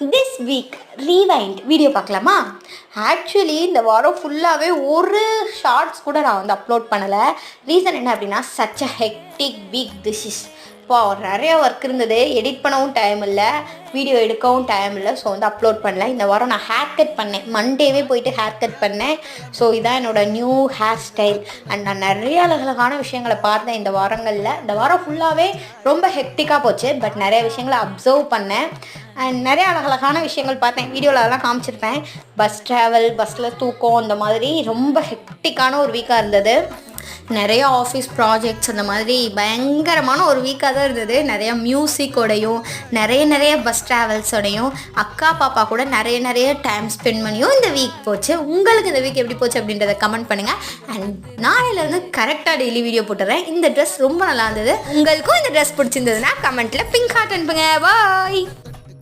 This week rewind video பார்க்கலாமா? Actually இந்த வாரம் ஃபுல்லாகவே ஒரு ஷார்ட்ஸ் கூட நான் வந்து அப்லோட் பண்ணலை. ரீசன் என்ன அப்படின்னா, such a hectic week this is. இப்போ நிறைய ஒர்க் இருந்தது, எடிட் பண்ணவும் டைம் இல்லை, வீடியோ எடுக்கவும் டைம் இல்லை. ஸோ வந்து அப்லோட் பண்ணல. இந்த வாரம் நான் ஹேர் கட் பண்ணேன், மண்டேவே போயிட்டு ஹேர் கட் பண்ணேன். ஸோ இதான் என்னோடய நியூ ஹேர் ஸ்டைல். அண்ட் நான் நிறைய அழகழகான விஷயங்களை பார்த்தேன் இந்த வாரங்களில். இந்த வாரம் ஃபுல்லாகவே ரொம்ப ஹெக்டிக்காக போச்சு, பட் நிறைய விஷயங்களை அப்சர்வ் பண்ணேன் அண்ட் நிறைய அழகழகான விஷயங்கள் பார்த்தேன். வீடியோவில் அதெல்லாம் காமிச்சிருப்பேன். பஸ் ட்ராவல், பஸ்ஸில் தூக்கம், இந்த மாதிரி ரொம்ப ஹெக்டிக்கான ஒரு வீக்காக இருந்தது. நிறைய ஆஃபீஸ் ப்ராஜெக்ட்ஸ், அந்த மாதிரி பயங்கரமான ஒரு வீக்காக தான் இருந்தது. நிறைய மியூசிக்கோடையும் நிறைய பஸ் ட்ராவல்ஸோடையும் அக்கா பாப்பா கூட நிறைய டைம் ஸ்பெண்ட் பண்ணியும் இந்த வீக் போச்சு. உங்களுக்கு இந்த வீக் எப்படி போச்சு அப்படின்றத கமெண்ட் பண்ணுங்கள். அண்ட் நாளையிலேருந்து கரெக்டாக டெய்லி வீடியோ போட்டுறேன். இந்த ட்ரெஸ் ரொம்ப நல்லா இருந்தது. உங்களுக்கும் இந்த ட்ரெஸ் பிடிச்சிருந்ததுன்னா கமெண்ட்டில் பிங்க் ஹார்ட் அனுப்புங்க. பாய்.